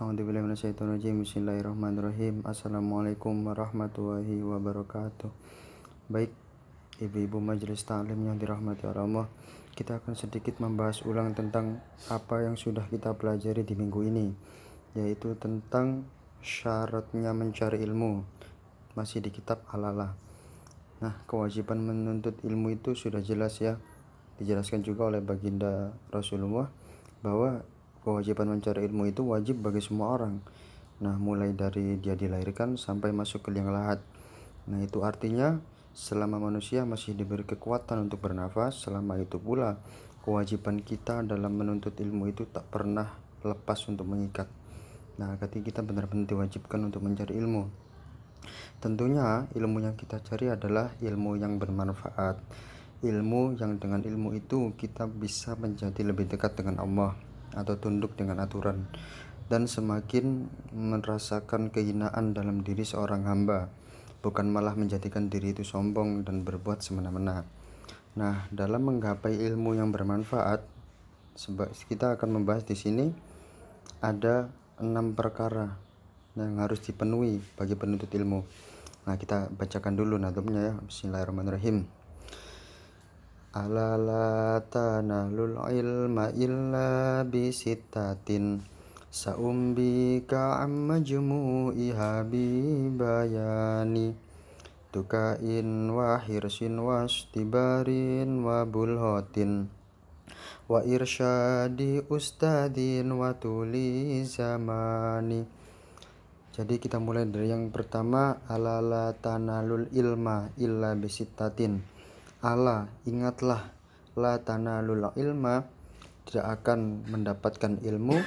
A'udzubillahi minasyaitonirrajim. Bismillahirrahmanirrahim. Assalamualaikum warahmatullahi wabarakatuh. Baik, ibu-ibu majelis taklim yang dirahmati Allah, kita akan sedikit membahas ulang tentang apa yang sudah kita pelajari di minggu ini, yaitu tentang syaratnya mencari ilmu, masih di kitab Al-Alah. Nah, kewajiban menuntut ilmu itu sudah jelas ya, dijelaskan juga oleh baginda Rasulullah bahwa kewajiban mencari ilmu itu wajib bagi semua orang. Nah, mulai dari dia dilahirkan sampai masuk ke liang lahat. Nah, itu artinya selama manusia masih diberi kekuatan untuk bernafas, selama itu pula kewajiban kita dalam menuntut ilmu itu tak pernah lepas untuk mengikat. Nah, ketika kita benar-benar diwajibkan untuk mencari ilmu, tentunya ilmu yang kita cari adalah ilmu yang bermanfaat, ilmu yang dengan ilmu itu kita bisa menjadi lebih dekat dengan Allah atau tunduk dengan aturan, dan semakin merasakan kehinaan dalam diri seorang hamba, bukan malah menjadikan diri itu sombong dan berbuat semena-mena. Nah, dalam menggapai ilmu yang bermanfaat, kita akan membahas di sini ada 6 perkara yang harus dipenuhi bagi penuntut ilmu. Nah, kita bacakan dulu nadumnya ya. Bismillahirrahmanirrahim. Ala la tanalul ilma illa bisittatin sa'umbika amma jumu'iha bibayani tukain wa hirsin wa istibarin wa bulhotin wa irsyadi ustadin wa tuli zamani. Jadi kita mulai dari yang pertama, ala la tanalul ilma illa bisittatin. Ala, ingatlah, la tanalul ilma, tidak akan mendapatkan ilmu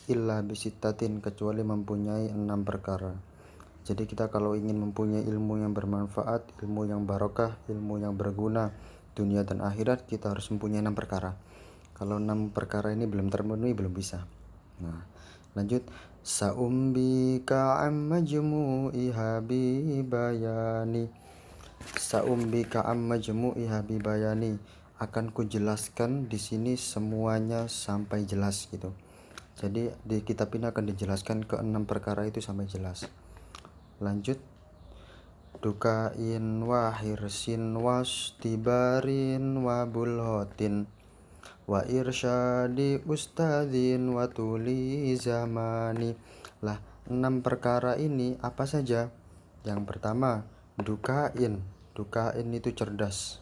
illa bisittatin, kecuali mempunyai 6 perkara. Jadi kita kalau ingin mempunyai ilmu yang bermanfaat, ilmu yang barokah, ilmu yang berguna dunia dan akhirat, kita harus mempunyai 6 perkara. Kalau 6 perkara ini belum terpenuhi, belum bisa. Nah, lanjut. Sa'umbika amma jumu'iha bibayani. Sa'umbika amma jumu'iha bibayani, akan kujelaskan di sini semuanya sampai jelas gitu. Jadi di kitab ini akan dijelaskan ke 6 perkara itu sampai jelas. Lanjut. Dukain wa hirsin wa istibarin wa bulhotin wa irsyadi ustadin wa tuli zamani. Lah, 6 perkara ini apa saja? Yang pertama, dukain. Dukain itu cerdas.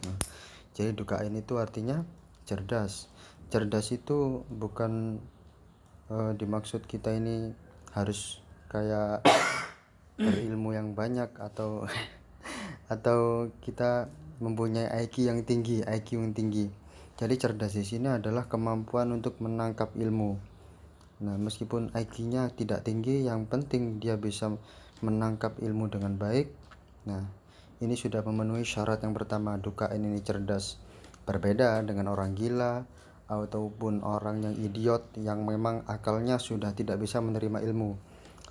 Nah, jadi dukain itu artinya cerdas. Cerdas itu bukan dimaksud kita ini harus kayak berilmu yang banyak atau kita mempunyai IQ yang tinggi. Jadi cerdas di sini adalah kemampuan untuk menangkap ilmu. Nah, meskipun IQ-nya tidak tinggi, yang penting dia bisa menangkap ilmu dengan baik. Nah, ini sudah memenuhi syarat yang pertama, dukain ini cerdas. Berbeda dengan orang gila ataupun orang yang idiot yang memang akalnya sudah tidak bisa menerima ilmu,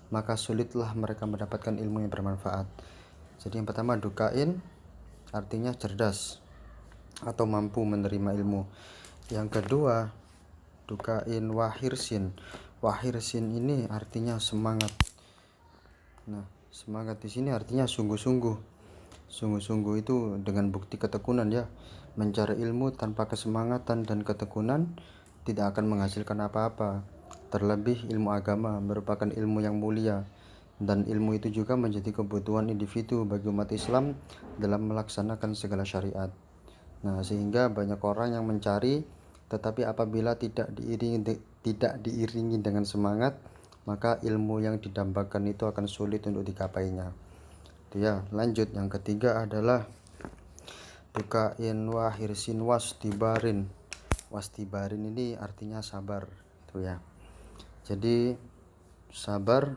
maka sulitlah mereka mendapatkan ilmu yang bermanfaat. Jadi yang pertama, dukain artinya cerdas atau mampu menerima ilmu. Yang kedua, dukain wahirsin. Wahirsin ini artinya semangat. Nah, semangat di sini artinya sungguh-sungguh. Sungguh-sungguh itu dengan bukti ketekunan ya. Mencari ilmu tanpa kesemangatan dan ketekunan tidak akan menghasilkan apa-apa. Terlebih ilmu agama merupakan ilmu yang mulia, dan ilmu itu juga menjadi kebutuhan individu bagi umat Islam dalam melaksanakan segala syariat. Nah, sehingga banyak orang yang mencari, tetapi apabila tidak diiringi dengan semangat, maka ilmu yang didambakan itu akan sulit untuk digapainya. Itu ya. Lanjut, yang ketiga adalah dukain wa hirsin wastibarin. Wastibarin ini artinya sabar, itu ya. Jadi sabar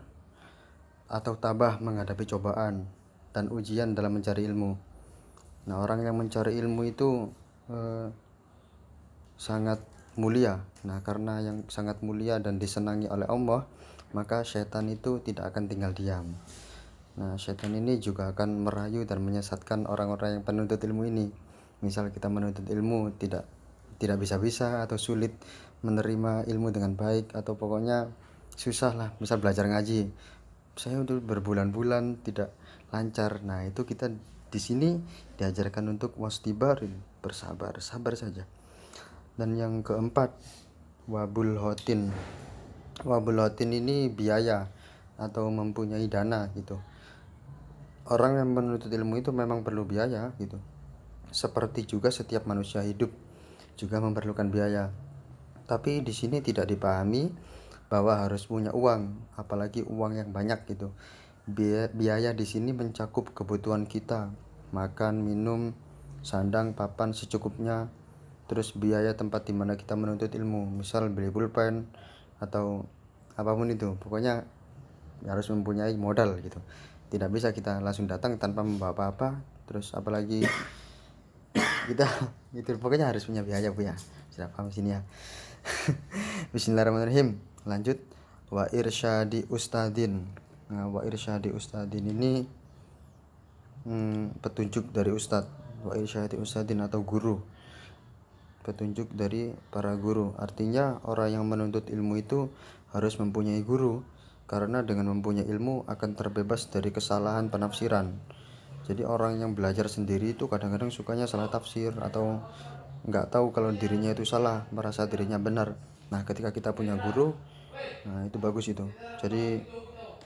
atau tabah menghadapi cobaan dan ujian dalam mencari ilmu. Nah, orang yang mencari ilmu itu sangat mulia. Nah, karena yang sangat mulia dan disenangi oleh Allah, maka setan itu tidak akan tinggal diam. Nah, setan ini juga akan merayu dan menyesatkan orang-orang yang penuntut ilmu ini. Misal kita menuntut ilmu tidak bisa-bisa atau sulit menerima ilmu dengan baik, atau pokoknya susah lah, misal belajar ngaji saya untuk berbulan-bulan tidak lancar. Nah itu kita di sini diajarkan untuk wastibarin, bersabar, sabar saja. Dan yang keempat, wabul hotin. Wabul hotin ini biaya atau mempunyai dana gitu. Orang yang menuntut ilmu itu memang perlu biaya gitu. Seperti juga setiap manusia hidup juga memerlukan biaya. Tapi di sini tidak dipahami bahwa harus punya uang, apalagi uang yang banyak gitu. Biaya di sini mencakup kebutuhan kita, makan, minum, sandang, papan secukupnya, terus biaya tempat di mana kita menuntut ilmu, misal beli pulpen atau apapun itu. Pokoknya harus mempunyai modal gitu. Tidak bisa kita langsung datang tanpa membawa apa-apa, terus apalagi kita gitu. Pokoknya harus punya biaya Bu ya. Sudah paham sini ya. Bismillahirrahmanirrahim. Lanjut, wa irsyadi ustadin. Nah, wa irsyadi ustadin ini petunjuk dari ustadz. Wa irsyadi ustadin atau guru, petunjuk dari para guru. Artinya orang yang menuntut ilmu itu harus mempunyai guru, karena dengan mempunyai ilmu akan terbebas dari kesalahan penafsiran. Jadi orang yang belajar sendiri itu kadang-kadang sukanya salah tafsir atau nggak tahu kalau dirinya itu salah, merasa dirinya benar. Nah ketika kita punya guru, nah itu bagus itu. Jadi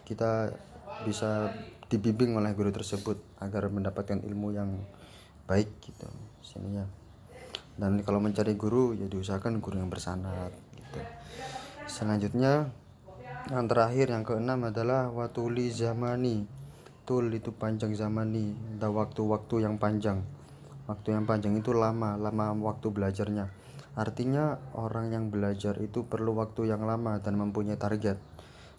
kita bisa dibimbing oleh guru tersebut agar mendapatkan ilmu yang baik gitu sini ya. Dan kalau mencari guru ya diusahakan guru yang bersanad gitu. Selanjutnya yang terakhir, yang keenam adalah watuli zamani. Tul itu panjang, zamani ada waktu-waktu yang panjang. Waktu yang panjang itu lama waktu belajarnya. Artinya orang yang belajar itu perlu waktu yang lama dan mempunyai target.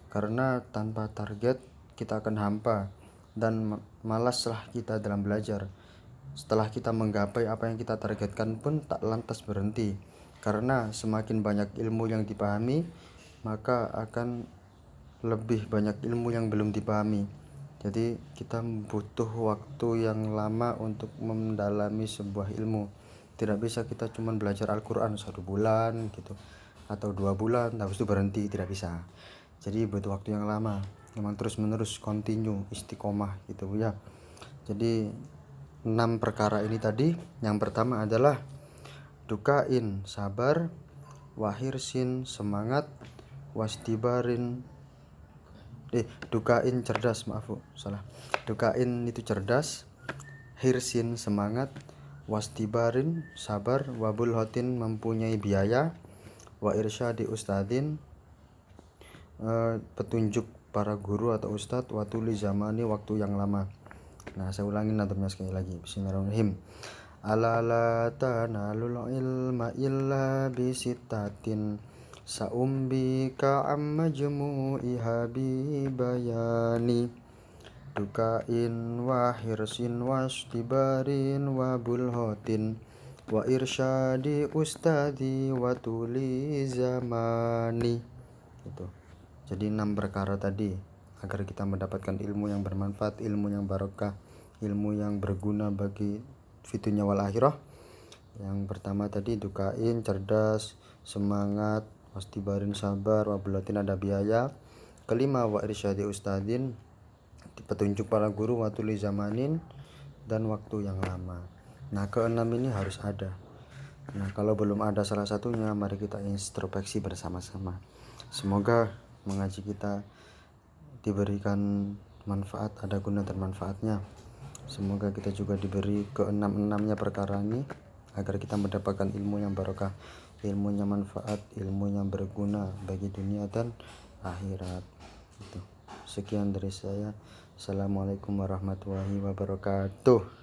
Karena tanpa target kita akan hampa dan malaslah kita dalam belajar. Setelah kita menggapai apa yang kita targetkan pun tak lantas berhenti. Karena semakin banyak ilmu yang dipahami, maka akan lebih banyak ilmu yang belum dipahami. Jadi kita butuh waktu yang lama untuk mendalami sebuah ilmu. Tidak bisa kita cuma belajar Al-Quran 1 bulan gitu atau 2 bulan habis itu berhenti, tidak bisa. Jadi butuh waktu yang lama, memang terus menerus continue istiqomah gitu ya. Jadi 6 perkara ini tadi. Yang pertama adalah dukain, sabar, wahirsin, semangat, wastibarin, dukain cerdas, dukain itu cerdas, hirsin semangat, wastibarin sabar, wabul hotin mempunyai biaya, wa irsyadi ustadin petunjuk para guru atau ustadz, watuli zamani waktu yang lama. Nah saya ulangi nadamnya sekali lagi. Bismillahirrahmanirrahim. Ala la tanalul ilma illa bisittatin saumbika amma jumu'iha bi bayani dukain wa hirsin wastibarin wa bulhotin wa irsyadi ustadi wa tuli zamani. Gitu. Jadi 6 perkara tadi agar kita mendapatkan ilmu yang bermanfaat, ilmu yang barokah, ilmu yang berguna bagi fitunya wal akhirah. Yang pertama tadi dukain cerdas, semangat, wastibarin sabar, wabulatin ada biaya. Kelima wa irsyadi ustadin petunjuk para guru, watuli zamanin dan waktu yang lama. Nah keenam ini harus ada. Nah kalau belum ada salah satunya, mari kita introspeksi bersama-sama. Semoga mengaji kita diberikan manfaat, ada guna dan manfaatnya. Semoga kita juga diberi keenam-enamnya perkara ini agar kita mendapatkan ilmu yang barokah, ilmu yang manfaat, ilmu yang berguna bagi dunia dan akhirat. Itu. Sekian dari saya. Assalamualaikum warahmatullahi wabarakatuh.